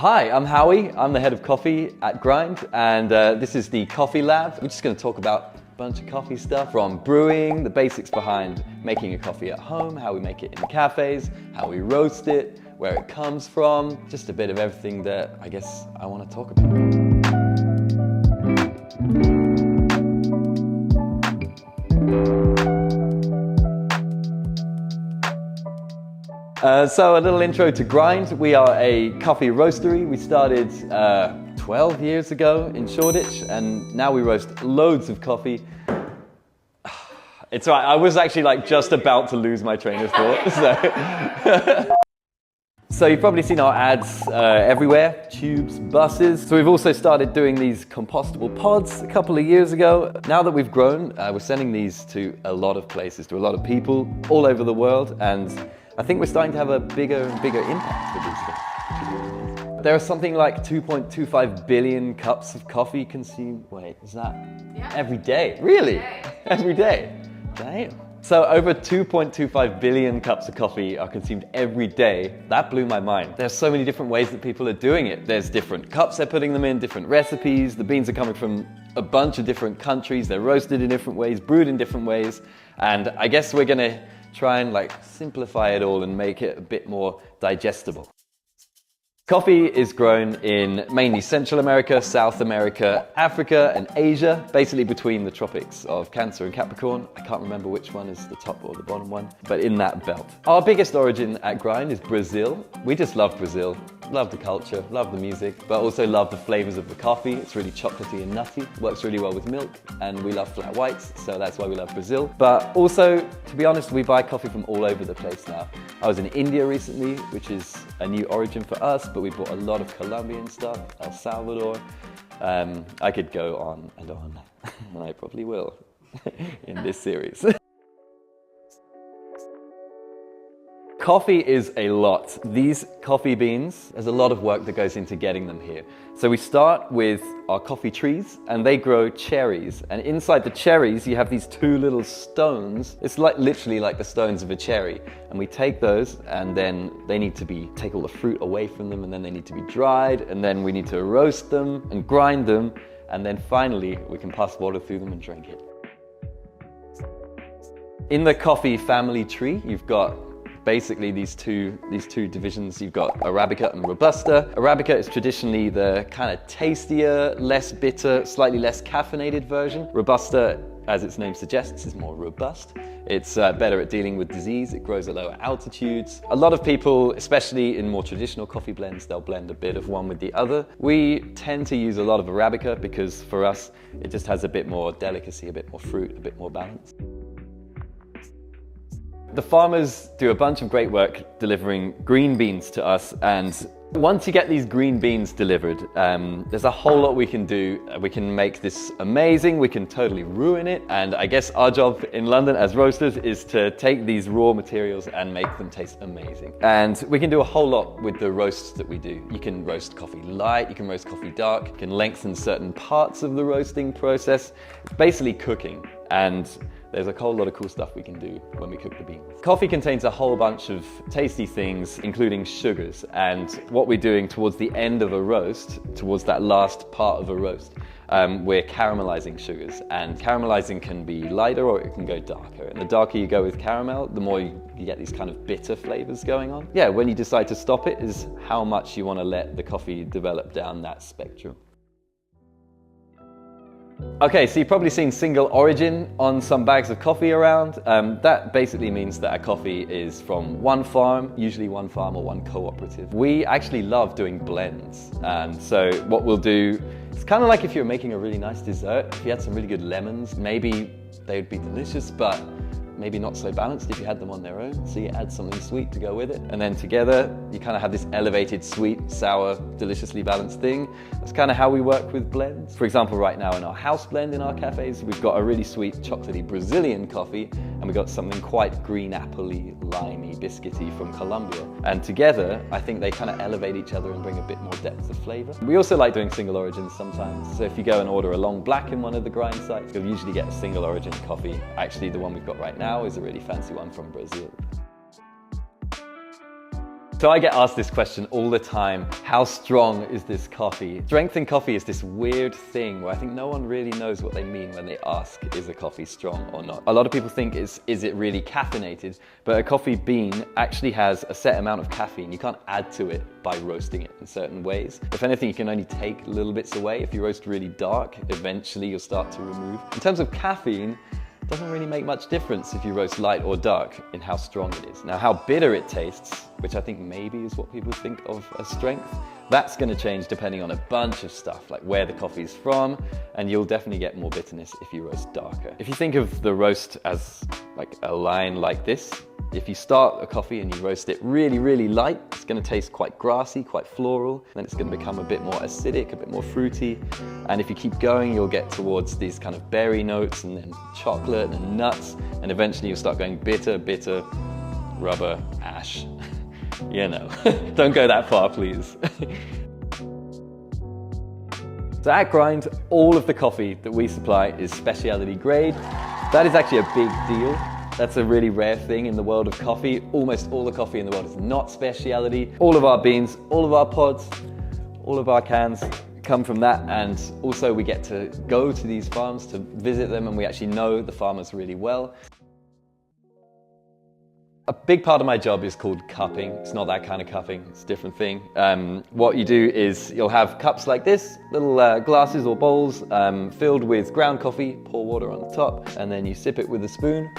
Hi, I'm Howey. I'm the head of coffee at Grind, and this is the Coffee Lab. We're just going to talk about a bunch of coffee stuff, from brewing, the basics behind making a coffee at home, how we make it in cafes, how we roast it, where it comes from, just a bit of everything that I guess I want to talk about. So a little intro to Grind. We are a coffee roastery. We started 12 years ago in Shoreditch, and now we roast loads of coffee. It's all right, I was actually just about to lose my train of thought. So you've probably seen our ads everywhere, tubes, buses. So we've also started doing these compostable pods a couple of years ago. Now that we've grown, we're sending these to a lot of places, to a lot of people all over the world, and I think we're starting to have a bigger and bigger impact with these things. There are something like 2.25 billion cups of coffee consumed. Wait, is that? Yeah. Every day? Really? Every day? Damn. So over 2.25 billion cups of coffee are consumed every day. That blew my mind. There's so many different ways that people are doing it. There's different cups they're putting them in, different recipes. The beans are coming from a bunch of different countries. They're roasted in different ways, brewed in different ways. And I guess we're gonna try and simplify it all and make it a bit more digestible. Coffee is grown in mainly Central America, South America, Africa and Asia, basically between the tropics of Cancer and Capricorn. I can't remember which one is the top or the bottom one, but in that belt. Our biggest origin at Grind is Brazil. We just love Brazil. Love the culture, love the music, but also love the flavors of the coffee. It's really chocolatey and nutty, works really well with milk, and we love flat whites, so that's why we love Brazil. But also, to be honest, we buy coffee from all over the place now. I was in India recently, which is a new origin for us, but we bought a lot of Colombian stuff, El Salvador. I could go on, and I probably will in this series. Coffee is a lot. These coffee beans, there's a lot of work that goes into getting them here. So we start with our coffee trees, and they grow cherries. And inside the cherries, you have these two little stones. It's literally like the stones of a cherry. And we take those, and then they need to take all the fruit away from them, and then they need to be dried, and then we need to roast them and grind them, and then finally we can pass water through them and drink it. In the coffee family tree, you've got basically these two divisions. You've got Arabica and Robusta. Arabica is traditionally the kind of tastier, less bitter, slightly less caffeinated version. Robusta, as its name suggests, is more robust. It's better at dealing with disease. It grows at lower altitudes. A lot of people, especially in more traditional coffee blends, they'll blend a bit of one with the other. We tend to use a lot of Arabica because for us, it just has a bit more delicacy, a bit more fruit, a bit more balance. The farmers do a bunch of great work delivering green beans to us, and once you get these green beans delivered, there's a whole lot we can do. We can make this amazing, we can totally ruin it, and I guess our job in London as roasters is to take these raw materials and make them taste amazing. And we can do a whole lot with the roasts that we do. You can roast coffee light, you can roast coffee dark, you can lengthen certain parts of the roasting process. It's basically cooking, and there's a whole lot of cool stuff we can do when we cook the beans. Coffee contains a whole bunch of tasty things, including sugars. And what we're doing towards the end of a roast, towards that last part of a roast, we're caramelizing sugars. And caramelizing can be lighter or it can go darker. And the darker you go with caramel, the more you get these kind of bitter flavors going on. Yeah, when you decide to stop it is how much you want to let the coffee develop down that spectrum. Okay, so you've probably seen single origin on some bags of coffee around. That basically means that our coffee is from one farm, usually one farm or one cooperative. We actually love doing blends. So what we'll do, it's kind of like if you're making a really nice dessert. If you had some really good lemons, maybe they would be delicious, but maybe not so balanced if you had them on their own. So you add something sweet to go with it. And then together, you kind of have this elevated, sweet, sour, deliciously balanced thing. That's kind of how we work with blends. For example, right now in our house blend in our cafes, we've got a really sweet, chocolatey Brazilian coffee, and we've got something quite green apple-y, limey, biscuity from Colombia. And together, I think they kind of elevate each other and bring a bit more depth of flavor. We also like doing single origins sometimes. So if you go and order a long black in one of the Grind sites, you'll usually get a single origin coffee. Actually, the one we've got right now is a really fancy one from Brazil. So I get asked this question all the time. How strong is this coffee? Strength in coffee is this weird thing where I think no one really knows what they mean when they ask, is a coffee strong or not? A lot of people think, is it really caffeinated? But a coffee bean actually has a set amount of caffeine. You can't add to it by roasting it in certain ways. If anything, you can only take little bits away. If you roast really dark, eventually you'll start to remove. In terms of caffeine, it doesn't really make much difference if you roast light or dark in how strong it is. Now, how bitter it tastes, which I think maybe is what people think of as strength, that's going to change depending on a bunch of stuff, like where the coffee is from, and you'll definitely get more bitterness if you roast darker. If you think of the roast as like a line like this, if you start a coffee and you roast it really, really light, it's going to taste quite grassy, quite floral. Then it's going to become a bit more acidic, a bit more fruity. And if you keep going, you'll get towards these kind of berry notes and then chocolate and nuts. And eventually you'll start going bitter, rubber, ash. You know, don't go that far, please. So at Grind, all of the coffee that we supply is specialty grade. That is actually a big deal. That's a really rare thing in the world of coffee. Almost all the coffee in the world is not specialty. All of our beans, all of our pods, all of our cans come from that. And also we get to go to these farms to visit them, and we actually know the farmers really well. A big part of my job is called cupping. It's not that kind of cupping, it's a different thing. What you do is you'll have cups like this, little glasses or bowls filled with ground coffee, pour water on the top, and then you sip it with a spoon.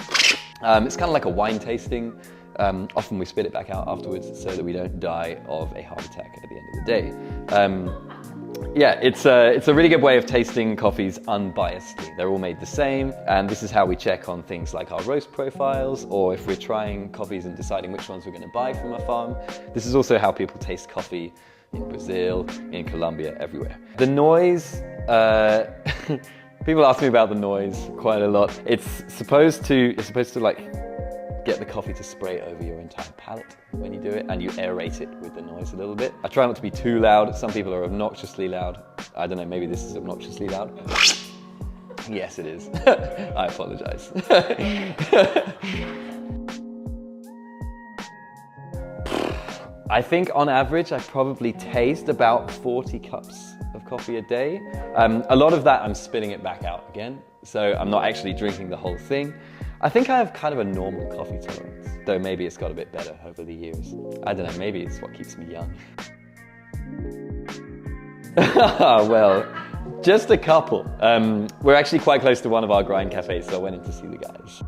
It's kind of like a wine tasting. Often we spit it back out afterwards so that we don't die of a heart attack at the end of the day. Yeah, it's a really good way of tasting coffees unbiasedly. They're all made the same, and this is how we check on things like our roast profiles, or if we're trying coffees and deciding which ones we're going to buy from a farm. This is also how people taste coffee in Brazil, in Colombia, everywhere. The noise, people ask me about the noise quite a lot. It's supposed to like get the coffee to spray over your entire palate when you do it, and you aerate it with the noise a little bit. I try not to be too loud. Some people are obnoxiously loud. I don't know, maybe this is obnoxiously loud. Yes, it is. I apologize. I think on average, I probably taste about 40 cups of coffee a day. A lot of that, I'm spitting it back out again. So I'm not actually drinking the whole thing. I think I have kind of a normal coffee tolerance, though maybe it's got a bit better over the years. I don't know, maybe it's what keeps me young. Well, just a couple. We're actually quite close to one of our grind cafes, so I went in to see the guys.